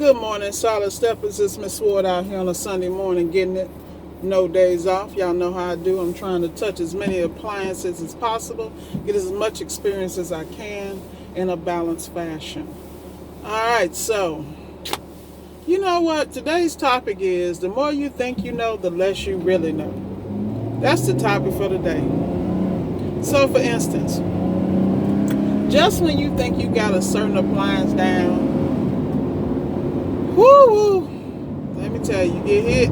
Good morning, Solid Steppers. It's Miss Ward out here on a Sunday morning getting it. No days off. Y'all know how I do. I'm trying to touch as many appliances as possible, get as much experience as I can in a balanced fashion. All right, so you know what? Today's topic is the more you think you know, the less you really know. That's the topic for today. So, for instance, just when you think you got a certain appliance down, woo, let me tell you, get hit.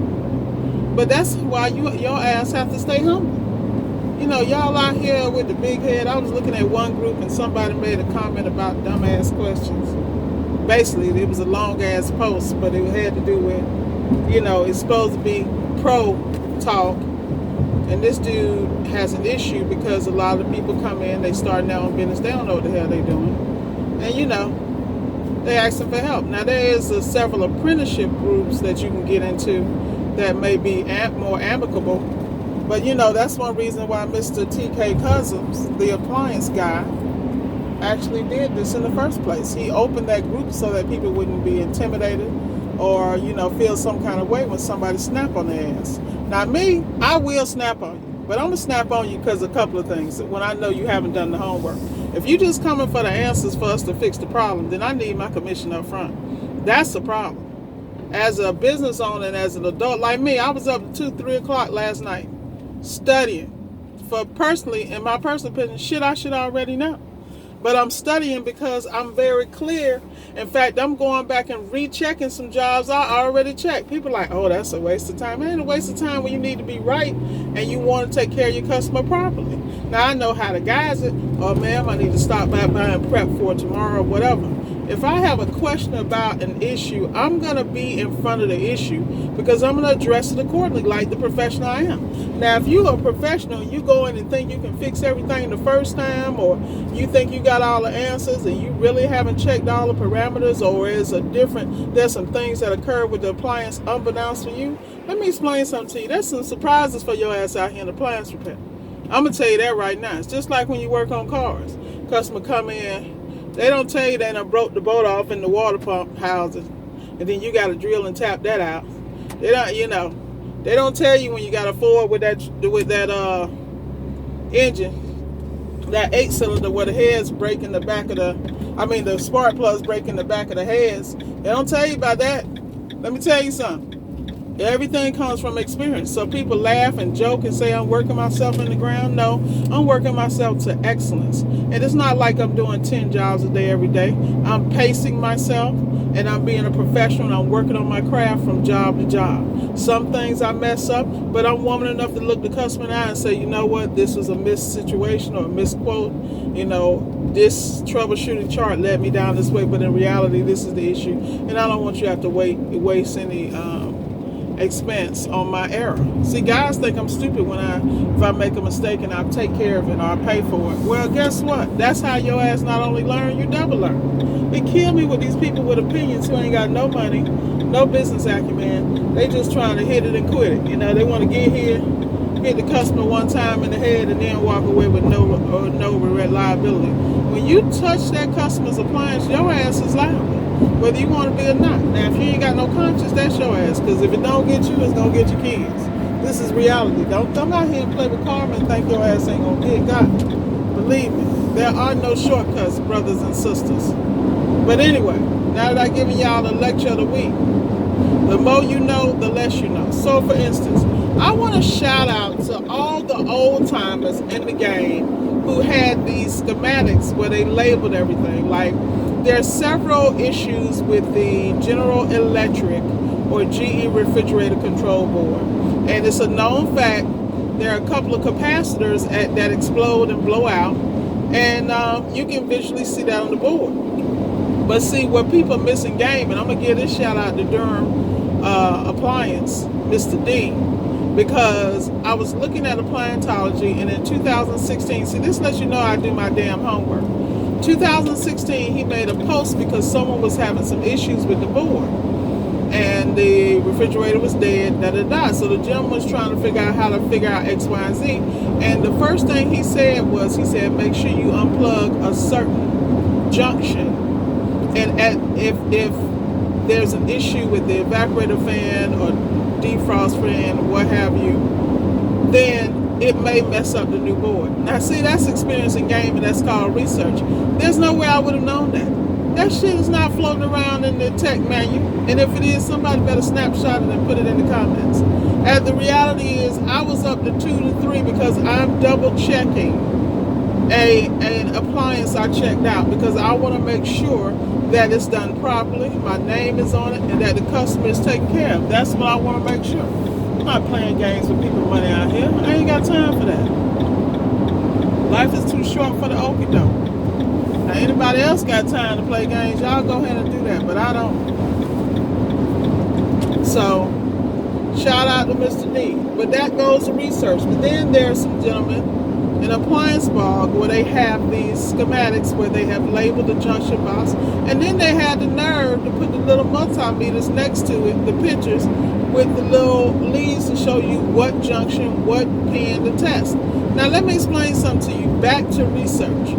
But that's why your ass have to stay humble. You know, y'all out here with the big head. I was looking at one group and somebody made a comment about dumbass questions. Basically, it was a long ass post, but it had to do with, it's supposed to be pro talk. And this dude has an issue because a lot of people come in, they start their own business, they don't know what the hell they doing. And they asking for help. Now there is several apprenticeship groups that you can get into that may be more amicable. But that's one reason why Mr. TK Cousins, the appliance guy, actually did this in the first place. He opened that group so that people wouldn't be intimidated or, feel some kind of way when somebody snap on their ass. Now me, I will snap on you. But I'm going to snap on you because of a couple of things. When I know you haven't done the homework. If you just coming for the answers for us to fix the problem, then I need my commission up front. That's the problem. As a business owner and as an adult like me, I was up at 2, 3 o'clock last night studying for personally, in my personal opinion, shit I should already know. But I'm studying because I'm very clear. In fact, I'm going back and rechecking some jobs I already checked. People are like, oh, that's a waste of time. It ain't a waste of time when you need to be right and you want to take care of your customer properly. Now, I know how to guise it. Oh, ma'am, I need to stop by and prep for tomorrow or whatever. If I have a question about an issue, I'm going to be in front of the issue because I'm going to address it accordingly like the professional I am. Now, if you're a professional, you go in and think you can fix everything the first time, or you think you got all the answers and you really haven't checked all the parameters, or there's some things that occur with the appliance unbeknownst to you, let me explain something to you. There's some surprises for your ass out here in appliance repair. I'm going to tell you that right now. It's just like when you work on cars. Customer come in, they don't tell you they done broke the boat off in the water pump housing, and then you got to drill and tap that out. They don't, they don't tell you when you got a Ford with that engine, that 8-cylinder where the heads break in the back of the spark plugs break in the back of the heads. They don't tell you about that. Let me tell you something. Everything comes from experience. So people laugh and joke and say I'm working myself in the ground. No, I'm working myself to excellence. And it's not like I'm doing 10 jobs a day every day. I'm pacing myself and I'm being a professional and I'm working on my craft from job to job. Some things I mess up, but I'm woman enough to look the customer in the eye and say, you know what, this was a missed situation or a misquote. This troubleshooting chart led me down this way, but in reality, this is the issue. And I don't want you to have to waste any expense on my error. See, guys think I'm stupid if I make a mistake and I take care of it or I pay for it. Well, guess what? That's how your ass not only learn, you double learn. It kill me with these people with opinions who ain't got no money, no business acumen. They just trying to hit it and quit it. They want to get here, hit the customer one time in the head and then walk away with no liability. When you touch that customer's appliance, your ass is liable. Whether you want to be or not. Now, if you ain't got no conscience, that's your ass. Because if it don't get you, it's going to get your kids. This is reality. Don't come out here and play with karma and think your ass ain't going to get got. Believe me, there are no shortcuts, brothers and sisters. But anyway, now that I've given y'all the lecture of the week, the more you know, the less you know. So, for instance, I want to shout out to all the old timers in the game who had these schematics where they labeled everything. Like, there are several issues with the General Electric or GE refrigerator control board. And it's a known fact there are a couple of capacitors that explode and blow out. And you can visually see that on the board. But see, what people are missing game, and I'm going to give this shout out to Durham Appliance, Mr. D, because I was looking at appliantology, and in 2016, see, this lets you know I do my damn homework. 2016, he made a post because someone was having some issues with the board and the refrigerator was dead, So the gentleman was trying to figure out how to figure out X, Y, and Z. And the first thing he said was, make sure you unplug a certain junction. And if there's an issue with the evaporator fan or defrost fan, what have you, then it may mess up the new board. Now see, that's experience in gaming. That's called research. There's no way I would have known that. That shit is not floating around in the tech manual. And if it is, somebody better snapshot it and put it in the comments. And the reality is, I was up to 2 to 3 because I'm double checking an appliance I checked out, because I want to make sure that it's done properly, my name is on it, and that the customer is taken care of. That's what I want to make sure. I'm not playing games with people's money out here. I ain't got time for that. Life is too short for the okie doke. Now, anybody else got time to play games, y'all go ahead and do that, but I don't. So, shout out to Mr. D. But that goes to research. But then there's some gentlemen in Appliance Blog where they have these schematics where they have labeled the junction box, and then they had the nerve to put the little multimeters next to it, the pictures, with the little leads to show you what junction, what pin to test. Now let me explain something to you. Back to research.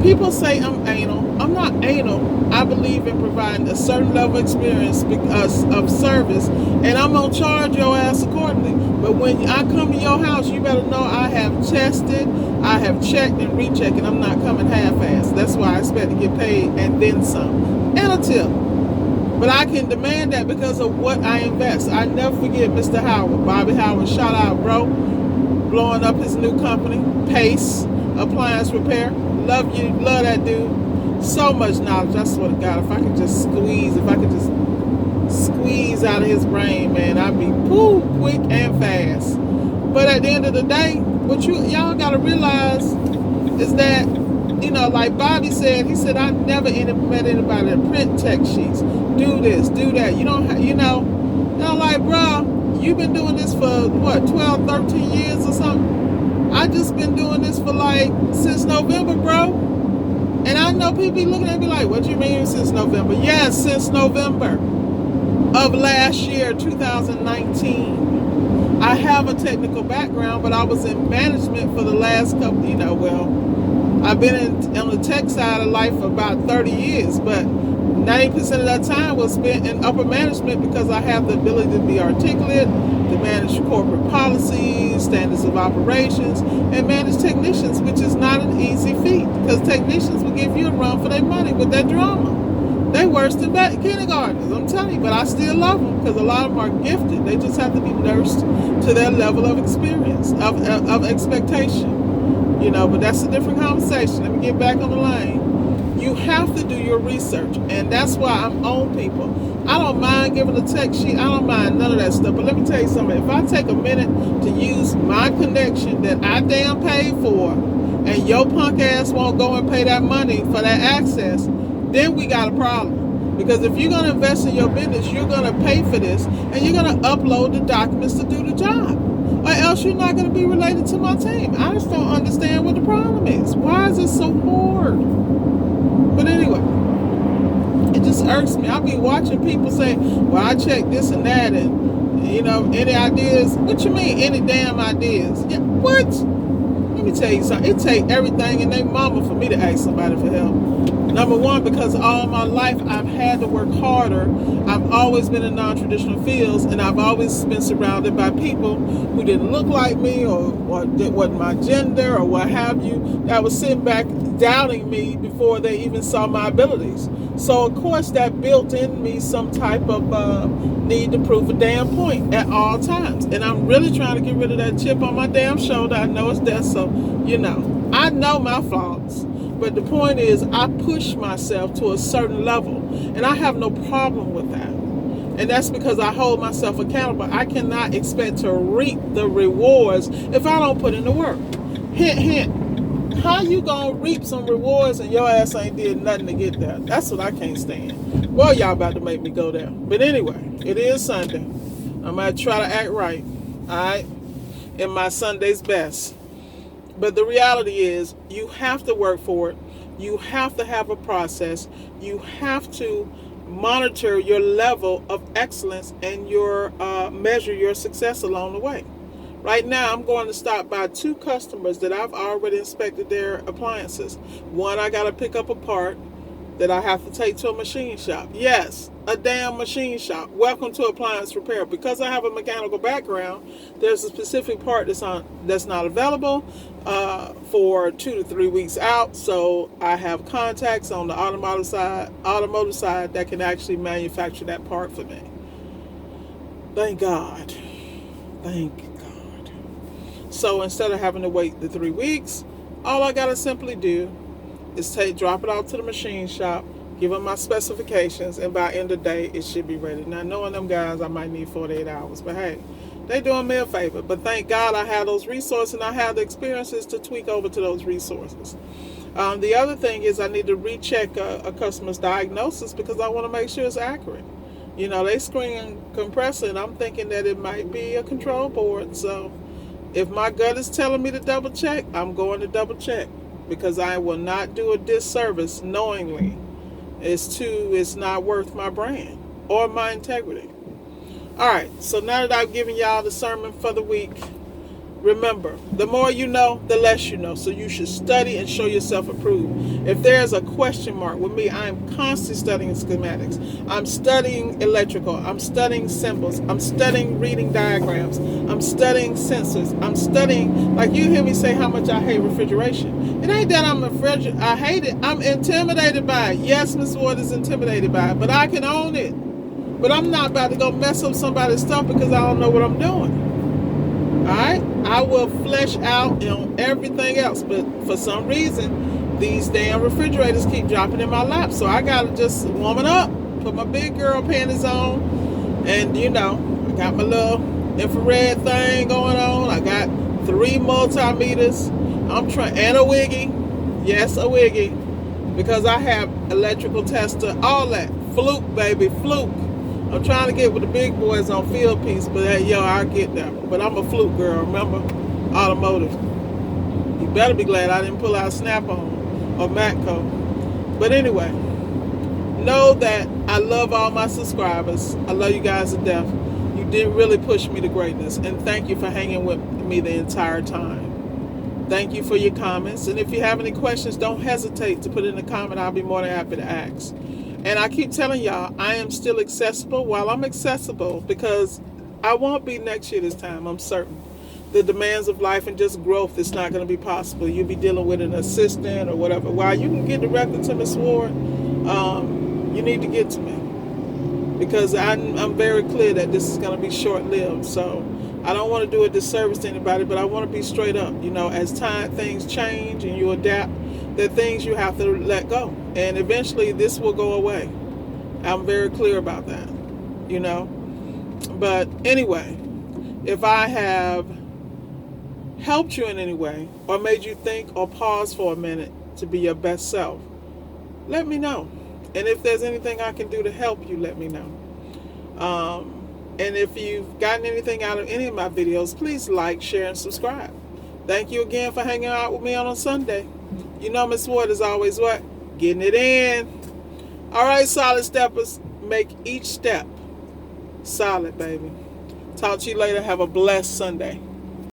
People say I'm anal. I'm not anal. I believe in providing a certain level of experience because of service, and I'm going to charge your ass accordingly. But when I come to your house, you better know I have tested, I have checked and rechecked, and I'm not coming half-assed. That's why I expect to get paid and then some. And a tip. But I can demand that because of what I invest. I never forget Mr. Howard, Bobby Howard, shout out, bro. Blowing up his new company, Pace Appliance Repair. Love you, love that dude. So much knowledge. I swear to God, if I could just squeeze out of his brain, man, I'd be quick and fast. But at the end of the day, what y'all gotta realize is that, you know, like Bobby said, he said, I never met anybody that print tech sheets. Do this, do that. You don't, you know, like, bro, you've been doing this for what, 12, 13 years or something? I just been doing this for since November, bro. And I know people be looking at me like, what do you mean since November? Yes, since November of last year, 2019. I have a technical background, but I was in management for the last couple, I've been on the tech side of life for about 30 years, but 90% of that time was spent in upper management because I have the ability to be articulate, to manage corporate policies, standards of operations, and manage technicians, which is not an easy feat because technicians will give you a run for their money with that drama. They worse than kindergartners, I'm telling you, but I still love them because a lot of them are gifted. They just have to be nursed to their level of experience, of expectation. But that's a different conversation. Let me get back on the lane. You have to do your research, and that's why I'm on people. I don't mind giving a tech sheet. I don't mind none of that stuff. But let me tell you something. If I take a minute to use my connection that I damn paid for, and your punk ass won't go and pay that money for that access, then we got a problem. Because if you're going to invest in your business, you're going to pay for this, and you're going to upload the documents to do the job. Or else you're not going to be related to my team. I just don't understand what the problem is. Why is it so hard? But anyway, it just irks me. I'll be watching people say, well, I checked this and that, and, any ideas? What you mean, any damn ideas? Yeah, what? Let me tell you something. It takes everything in their mama for me to ask somebody for help. Number one, because all my life I've had to work harder. I've always been in non-traditional fields, and I've always been surrounded by people who didn't look like me or wasn't my gender or what have you, that was sitting back doubting me before they even saw my abilities. So, of course, that built in me some type of need to prove a damn point at all times. And I'm really trying to get rid of that chip on my damn shoulder. I know it's there, so, I know my flaws. But the point is, I push myself to a certain level, and I have no problem with that. And that's because I hold myself accountable. I cannot expect to reap the rewards if I don't put in the work. Hint, hint. How you gonna reap some rewards and your ass ain't did nothing to get there? That's what I can't stand. Well, y'all about to make me go there. But anyway, it is Sunday. I'm gonna try to act right, all right, in my Sunday's best. But the reality is, you have to work for it. You have to have a process. You have to monitor your level of excellence and measure your success along the way. Right now, I'm going to stop by 2 customers that I've already inspected their appliances. One, I got to pick up a part. that I have to take to a machine shop. Yes, a damn machine shop. Welcome to appliance repair. Because I have a mechanical background, there's a specific part that's not available for 2 to 3 weeks out. So I have contacts on the automotive side that can actually manufacture that part for me. Thank God. Thank God. So instead of having to wait the 3 weeks, all I gotta simply do is drop it off to the machine shop, give them my specifications, and by end of day, it should be ready. Now, knowing them guys, I might need 48 hours, but hey, they doing me a favor. But thank God I have those resources, and I have the experiences to tweak over to those resources. The other thing is I need to recheck a customer's diagnosis because I want to make sure it's accurate. You know, they screen compressor, and I'm thinking that it might be a control board. So if my gut is telling me to double check, I'm going to double check, because I will not do a disservice knowingly. It's not worth my brand or my integrity. All right, so now that I've given y'all the sermon for the week, remember, the more you know, the less you know. So you should study and show yourself approved. If there's a question mark with me, I'm constantly studying schematics. I'm studying electrical. I'm studying symbols. I'm studying reading diagrams. I'm studying sensors. I'm studying, like you hear me say how much I hate refrigeration. It ain't that I hate it. I'm intimidated by it. Yes, Ms. Ward is intimidated by it, but I can own it. But I'm not about to go mess up somebody's stuff because I don't know what I'm doing. Alright, I will flesh out on everything else, but for some reason, these damn refrigerators keep dropping in my lap, so I gotta just warm it up, put my big girl panties on, and I got my little infrared thing going on. I got 3 multimeters. I'm trying, and a wiggy, yes, a wiggy, because I have electrical tester, all that, fluke, baby, fluke. I'm trying to get with the big boys on field piece, but I'll get there. But I'm a fluke girl, remember? Automotive. You better be glad I didn't pull out Snap-on or Matco. But anyway, know that I love all my subscribers. I love you guys to death. You did really push me to greatness, and thank you for hanging with me the entire time. Thank you for your comments, and if you have any questions, don't hesitate to put in a comment. I'll be more than happy to ask. And I keep telling y'all, I am still accessible while I'm accessible, because I won't be next year this time, I'm certain. The demands of life and just growth is not going to be possible. You'll be dealing with an assistant or whatever. While you can get directly to Ms. Ward, you need to get to me, because I'm very clear that this is going to be short-lived. So I don't want to do a disservice to anybody, but I want to be straight up. As things change and you adapt, there are things you have to let go. And eventually this will go away. I'm very clear about that, But anyway, if I have helped you in any way or made you think or pause for a minute to be your best self, let me know. And if there's anything I can do to help you, let me know. And if you've gotten anything out of any of my videos, please like, share, and subscribe. Thank you again for hanging out with me on a Sunday. Ms. Ward is always what? Getting it in. All right, solid steppers. Make each step solid, baby. Talk to you later. Have a blessed Sunday.